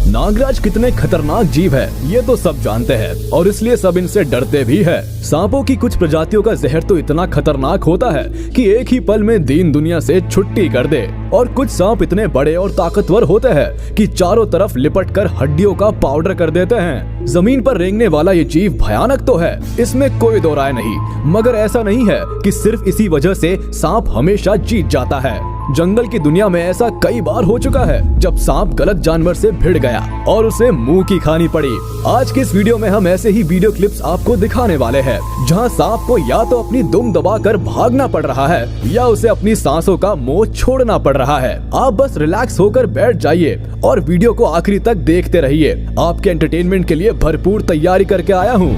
नागराज कितने खतरनाक जीव है ये तो सब जानते हैं और इसलिए सब इनसे डरते भी है। सांपों की कुछ प्रजातियों का जहर तो इतना खतरनाक होता है कि एक ही पल में दीन दुनिया से छुट्टी कर दे। और कुछ सांप इतने बड़े और ताकतवर होते हैं कि चारों तरफ लिपट कर हड्डियों का पाउडर कर देते हैं। जमीन पर रेंगने वाला ये जीव भयानक तो है, इसमें कोई दो राय नहीं, मगर ऐसा नहीं है कि सिर्फ इसी वजह से सांप हमेशा जीत जाता है। जंगल की दुनिया में ऐसा कई बार हो चुका है जब सांप गलत जानवर से भिड़ गया और उसे मुंह की खानी पड़ी। आज के इस वीडियो में हम ऐसे ही वीडियो क्लिप्स आपको दिखाने वाले हैं जहां सांप को या तो अपनी दुम दबाकर भागना पड़ रहा है या उसे अपनी सांसों का मोह छोड़ना पड़ रहा है। आप बस रिलैक्स होकर बैठ जाइए और वीडियो को आखिरी तक देखते रहिए। आपके एंटरटेनमेंट के लिए भरपूर तैयारी करके आया हूँ।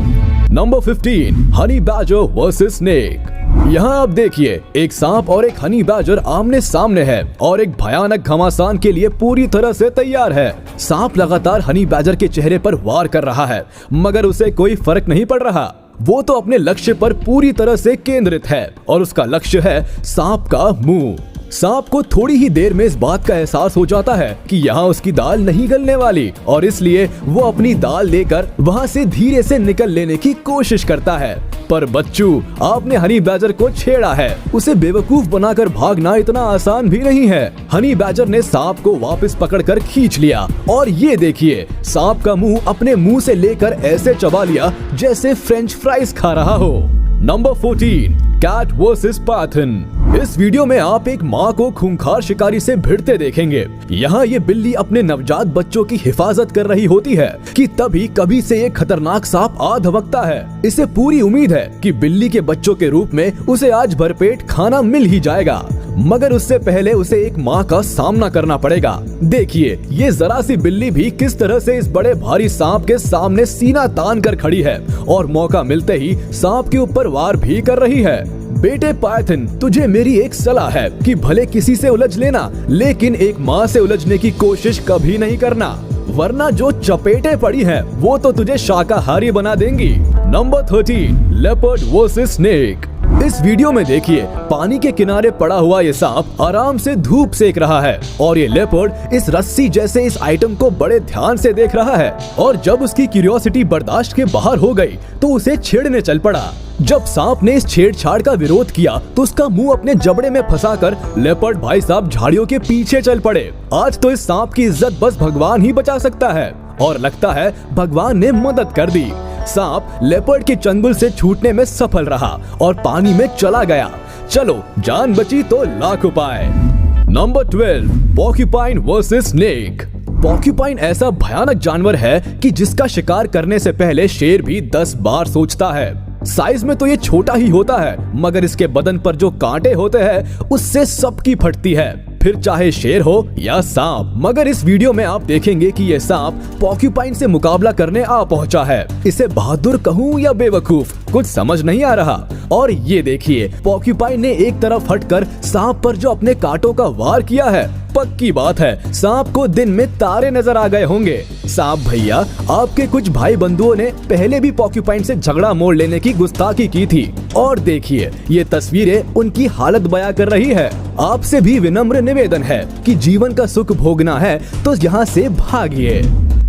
Number 15, honey badger versus snake. यहाँ आप देखिए, एक सांप और एक हनी बैजर आमने सामने है और एक भयानक घमासान के लिए पूरी तरह से तैयार है। सांप लगातार हनी बैजर के चेहरे पर वार कर रहा है मगर उसे कोई फर्क नहीं पड़ रहा। वो तो अपने लक्ष्य पर पूरी तरह से केंद्रित है और उसका लक्ष्य है सांप का मुंह। सांप को थोड़ी ही देर में इस बात का एहसास हो जाता है कि यहाँ उसकी दाल नहीं गलने वाली और इसलिए वो अपनी दाल लेकर वहाँ से धीरे से निकल लेने की कोशिश करता है। पर बच्चू, आपने हनी बैजर को छेड़ा है। उसे बेवकूफ बनाकर भागना इतना आसान भी नहीं है। हनी बैजर ने सांप को वापस पकड़कर खींच लिया और ये देखिए, सांप का मुंह अपने मुंह से लेकर ऐसे चबा लिया जैसे फ्रेंच फ्राइज खा रहा हो। Number 14, cat versus python. इस वीडियो में आप एक माँ को खूंखार शिकारी से भिड़ते देखेंगे। यहाँ ये बिल्ली अपने नवजात बच्चों की हिफाजत कर रही होती है कि तभी कभी से एक खतरनाक सांप आ धमकता है। इसे पूरी उम्मीद है कि बिल्ली के बच्चों के रूप में उसे आज भरपेट खाना मिल ही जाएगा, मगर उससे पहले उसे एक माँ का सामना करना पड़ेगा। देखिए, ये जरा सी बिल्ली भी किस तरह से इस बड़े भारी सांप के सामने सीना तान कर खड़ी है और मौका मिलते ही सांप के ऊपर वार भी कर रही है। बेटे पाइथन, तुझे मेरी एक सलाह है कि भले किसी से उलझ लेना, लेकिन एक माँ से उलझने की कोशिश कभी नहीं करना, वरना जो चपेटे पड़ी हैं, वो तो तुझे शाकाहारी बना देंगी। Number 13, leopard versus snake. इस वीडियो में देखिए, पानी के किनारे पड़ा हुआ ये सांप आराम से धूप सेक रहा है और ये लेपर्ड इस रस्सी जैसे इस आइटम को बड़े ध्यान से देख रहा है। और जब उसकी क्यूरियोसिटी बर्दाश्त के बाहर हो गई तो उसे छेड़ने चल पड़ा। जब सांप ने इस छेड़छाड़ का विरोध किया तो उसका मुंह अपने जबड़े में फंसाकर लेपर्ड भाई साहब झाड़ियों के पीछे चल पड़े। आज तो इस सांप की इज्जत बस भगवान ही बचा सकता है और लगता है भगवान ने मदद कर दी। सांप लेपर्ड के चंगुल से छूटने में सफल रहा और पानी में चला गया। चलो, जान बची तो लाख उपाय। Number 12, porcupine versus snake. Porcupine ऐसा भयानक जानवर है कि जिसका शिकार करने से पहले शेर भी 10 बार सोचता है। साइज में तो ये छोटा ही होता है, मगर इसके बदन पर जो कांटे होते हैं उससे सबकी फटती है, फिर चाहे शेर हो या सांप। मगर इस वीडियो में आप देखेंगे कि ये सांप पोर्क्यूपाइन से मुकाबला करने आ पहुंचा है। इसे बहादुर कहूं या बेवकूफ, कुछ समझ नहीं आ रहा। और ये देखिए, पोर्क्यूपाइन ने एक तरफ हटकर सांप पर जो अपने कांटों का वार किया है, पक्की बात है सांप को दिन में तारे नजर आ गए होंगे। सांप भैया, आपके कुछ भाई बंधुओं ने पहले भी पोर्क्यूपाइन से झगड़ा मोड़ लेने की गुस्ताखी की थी और देखिए, ये तस्वीरें उनकी हालत बयां कर रही है। आपसे भी विनम्र निवेदन है कि जीवन का सुख भोगना है तो यहाँ से भागिए।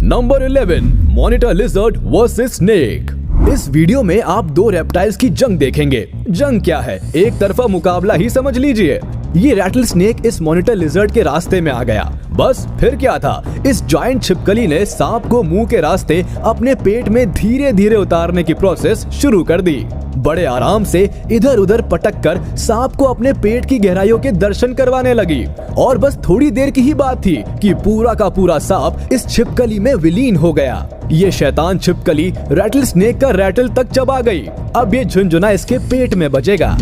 Number 11, monitor lizard versus snake. इस वीडियो में आप दो रेप्टाइल्स की जंग देखेंगे। जंग क्या है, एक तरफा मुकाबला ही समझ लीजिए। ये रैटल स्नेक इस मॉनिटर लिजर्ड के रास्ते में आ गया। बस फिर क्या था, इस जायंट छिपकली ने सांप को मुंह के रास्ते अपने पेट में धीरे धीरे उतारने की प्रोसेस शुरू कर दी। बड़े आराम से इधर उधर पटक कर सांप को अपने पेट की गहराइयों के दर्शन करवाने लगी और बस थोड़ी देर की ही बात थी कि पूरा का पूरा सांप इस छिपकली में विलीन हो गया। ये शैतान छिपकली रैटल स्नेक का रैटल तक चबा गई। अब ये झुनझुना इसके पेट में बजेगा।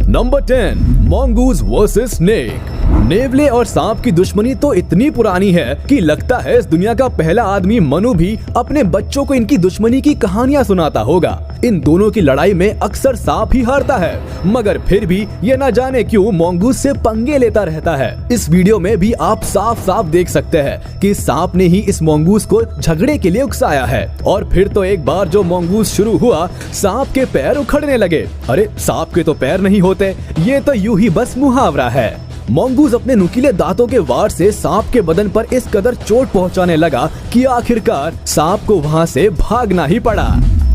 Number 10, mongoose versus snake. नेवले और सांप की दुश्मनी तो इतनी पुरानी है कि लगता है इस दुनिया का पहला आदमी मनु भी अपने बच्चों को इनकी दुश्मनी की कहानियां सुनाता होगा। इन दोनों की लड़ाई में अक्सर सांप ही हारता है, मगर फिर भी ये न जाने क्यों मंगूस से पंगे लेता रहता है। इस वीडियो में भी आप साफ साफ देख सकते हैं कि सांप ने ही इस मंगूस को झगड़े के लिए उकसाया है। और फिर तो एक बार जो मंगूस शुरू हुआ, सांप के पैर उखड़ने लगे। अरे सांप के तो पैर नहीं होते, ये तो यूं ही बस मुहावरा है। मंगूज अपने नुकीले दांतों के वार से सांप के बदन पर इस कदर चोट पहुंचाने लगा कि आखिरकार सांप को वहां से भागना ही पड़ा।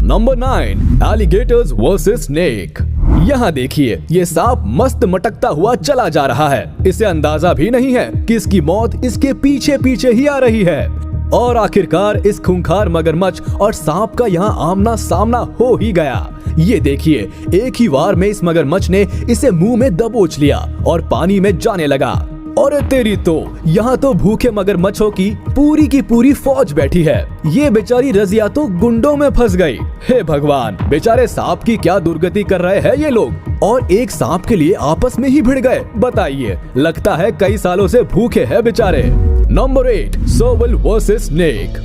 Number 9, alligators versus snake. यहाँ देखिए, ये सांप मस्त मटकता हुआ चला जा रहा है। इसे अंदाजा भी नहीं है कि इसकी मौत इसके पीछे पीछे ही आ रही है। और आखिरकार इस खूंखार मगरमच्छ और सांप का यहाँ आमना सामना हो ही गया। ये देखिए, एक ही वार में इस मगरमच्छ ने इसे मुंह में दबोच लिया और पानी में जाने लगा। और तेरी तो यहाँ तो भूखे मगरमच्छों की पूरी फौज बैठी है। ये बेचारी रजिया तो गुंडों में फंस गई। हे भगवान, बेचारे सांप की क्या दुर्गति कर रहे हैं ये लोग, और एक सांप के लिए आपस में ही भिड़ गए। बताइए, लगता है कई सालों से भूखे हैं बेचारे। Number 8, serval versus snake.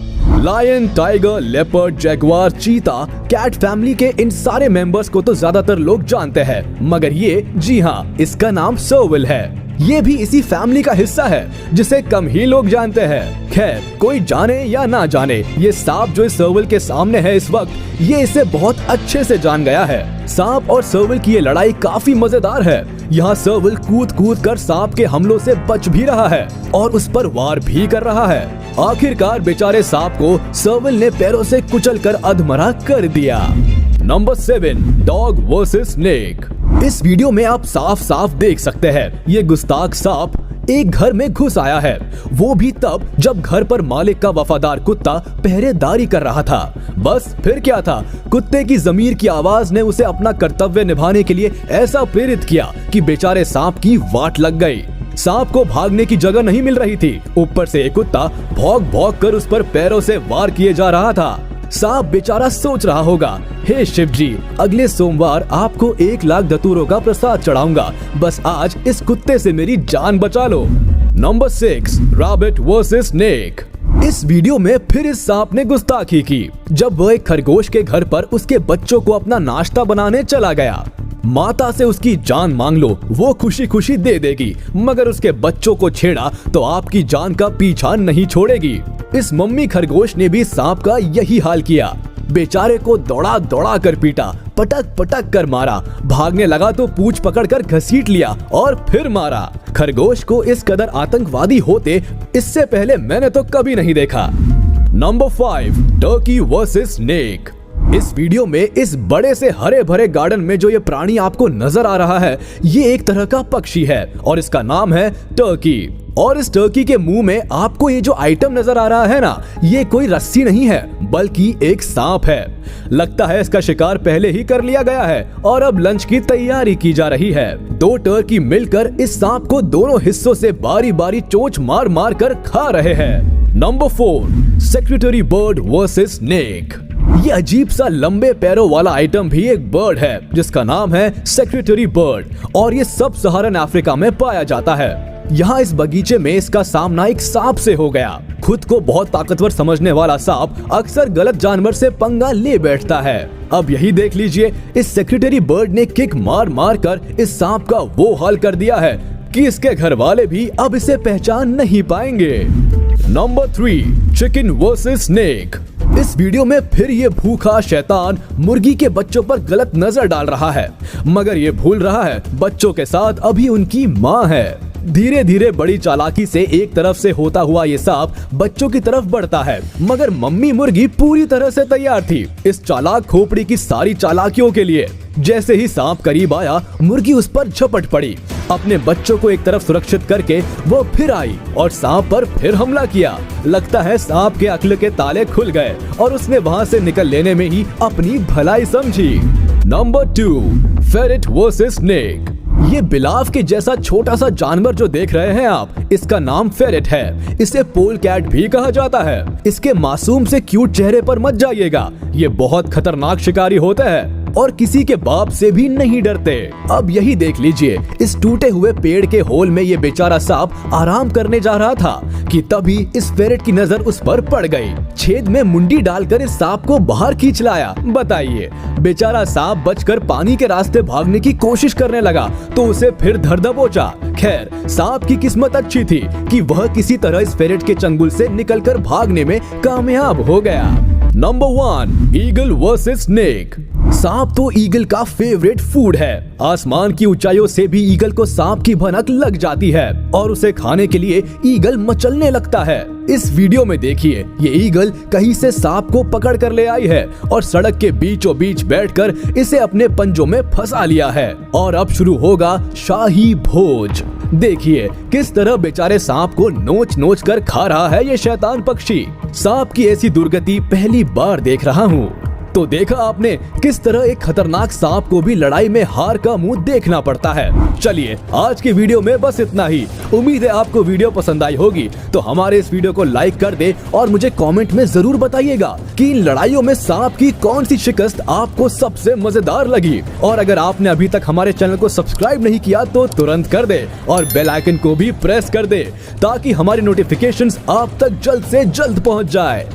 Lion, tiger, leopard, jaguar, चीता, कैट फैमिली के इन सारे मेंबर्स को तो ज्यादातर लोग जानते हैं, मगर ये, जी हाँ, इसका नाम सर्वल है। ये भी इसी फैमिली का हिस्सा है जिसे कम ही लोग जानते हैं। खैर, कोई जाने या ना जाने, ये सांप जो इस सर्वल के सामने है इस वक्त, ये इसे बहुत अच्छे से जान गया है। सांप और सर्वल की ये लड़ाई काफी मजेदार है। यहाँ सर्वल कूद कूद कर सांप के हमलों से बच भी रहा है और उस पर वार भी कर रहा है। आखिरकार बेचारे सांप को सर्वल ने पैरों से कुचलकर अधमरा कर दिया। Number 7, dog versus snake. इस वीडियो में आप साफ साफ देख सकते हैं, ये गुस्ताख सांप एक घर में घुस आया है, वो भी तब जब घर पर मालिक का वफादार कुत्ता पहरेदारी कर रहा था। बस फिर क्या था, कुत्ते की ज़मीर की आवाज ने उसे अपना कर्तव्य निभाने के लिए ऐसा प्रेरित किया कि बेचारे सांप की वाट लग गई। सांप को भागने की जगह नहीं मिल रही थी, ऊपर से एक कुत्ता भौंक भौंक कर उस पर पैरों से वार किए जा रहा था। सांप बेचारा सोच रहा होगा, हे शिव जी, अगले सोमवार आपको 1 लाख धतूरों का प्रसाद चढ़ाऊंगा, बस आज इस कुत्ते से मेरी जान बचा लो। Number 6, rabbit versus snake. इस वीडियो में फिर इस सांप ने गुस्ताखी की जब वह एक खरगोश के घर पर उसके बच्चों को अपना नाश्ता बनाने चला गया। माता से उसकी जान मांग लो, वो खुशी खुशी दे देगी, मगर उसके बच्चों को छेड़ा तो आपकी जान का पीछा नहीं छोड़ेगी। इस मम्मी खरगोश ने भी सांप का यही हाल किया। बेचारे को दौड़ा दौड़ा कर पीटा, पटक पटक कर मारा, भागने लगा तो पूंछ पकड़कर घसीट लिया और फिर मारा। खरगोश को इस कदर आतंकवादी होते इससे पहले मैंने तो कभी नहीं देखा। Number 5, Turkey versus snake. इस वीडियो में इस बड़े से हरे भरे गार्डन में जो ये प्राणी आपको नजर आ रहा है, ये एक तरह का पक्षी है और इसका नाम है टर्की। और इस टर्की के मुंह में आपको ये जो आइटम नजर आ रहा है ना, ये कोई रस्सी नहीं है बल्कि एक सांप है। लगता है इसका शिकार पहले ही कर लिया गया है और अब लंच की तैयारी की जा रही है। 2 टर्की मिलकर इस सांप को दोनों हिस्सों से बारी बारी चोंच मार मार कर खा रहे हैं। Number 4, secretary bird versus snake. ये अजीब सा लंबे पैरों वाला आइटम भी एक बर्ड है जिसका नाम है सेक्रेटरी बर्ड और ये सब सहारन अफ्रीका में पाया जाता है। यहाँ इस बगीचे में इसका सामना एक सांप से हो गया। खुद को बहुत ताकतवर समझने वाला सांप अक्सर गलत जानवर से पंगा ले बैठता है। अब यही देख लीजिए, इस सेक्रेटरी बर्ड ने किक मार मार कर इस सांप का वो हाल कर दिया है कि इसके घर वाले भी अब इसे पहचान नहीं पाएंगे। Number 3, chicken versus snake. इस वीडियो में फिर ये भूखा शैतान मुर्गी के बच्चों पर गलत नजर डाल रहा है, मगर ये भूल रहा है बच्चों के साथ अभी उनकी माँ है। धीरे धीरे बड़ी चालाकी से एक तरफ से होता हुआ ये सांप बच्चों की तरफ बढ़ता है, मगर मम्मी मुर्गी पूरी तरह से तैयार थी इस चालाक खोपड़ी की सारी चालाकियों के लिए। जैसे ही सांप करीब आया, मुर्गी उस पर झपट पड़ी। अपने बच्चों को एक तरफ सुरक्षित करके वो फिर आई और सांप पर फिर हमला किया। लगता है सांप के अक्ल के ताले खुल गए और उसने वहां से निकल लेने में ही अपनी भलाई समझी। Number 2, ferret versus snake. ये बिलाव के जैसा छोटा सा जानवर जो देख रहे हैं आप, इसका नाम फेरेट है। इसे पोल कैट भी कहा जाता है। इसके मासूम से क्यूट चेहरे पर मत जाइएगा, ये बहुत खतरनाक शिकारी होते हैं और किसी के बाप से भी नहीं डरते। अब यही देख लीजिए, इस टूटे हुए पेड़ के होल में ये बेचारा सांप आराम करने जा रहा था कि तभी इस फेरेट की नजर उस पर पड़ गई। छेद में मुंडी डालकर इस सांप को बाहर खींच लाया। बताइए, बेचारा सांप बचकर पानी के रास्ते भागने की कोशिश करने लगा तो उसे फिर धर दबोचा। खैर, सांप की किस्मत अच्छी थी कि वह किसी तरह इस फेरेट के चंगुल से निकलकर भागने में कामयाब हो गया। Number 1, eagle versus snake. सांप तो ईगल का फेवरेट फूड है। आसमान की ऊंचाइयों से भी ईगल को सांप की भनक लग जाती है और उसे खाने के लिए ईगल मचलने लगता है। इस वीडियो में देखिए, ये ईगल कहीं से सांप को पकड़ कर ले आई है और सड़क के बीचों बीच बैठकर इसे अपने पंजों में फंसा लिया है और अब शुरू होगा शाही भोज। देखिए किस तरह बेचारे सांप को नोच नोच कर खा रहा है ये शैतान पक्षी। सांप की ऐसी दुर्गति पहली बार देख रहा हूँ। तो देखा आपने किस तरह एक खतरनाक सांप को भी लड़ाई में हार का मुंह देखना पड़ता है। चलिए आज की वीडियो में बस इतना ही। उम्मीद है आपको वीडियो पसंद आई होगी, तो हमारे इस वीडियो को लाइक कर दे और मुझे कमेंट में जरूर बताइएगा कि इन लड़ाइयों में सांप की कौन सी शिकस्त आपको सबसे मजेदार लगी। और अगर आपने अभी तक हमारे चैनल को सब्सक्राइब नहीं किया तो तुरंत कर दे और बेल आइकन को भी प्रेस कर दे ताकि हमारी नोटिफिकेशंस आप तक जल्द से जल्द पहुंच जाए।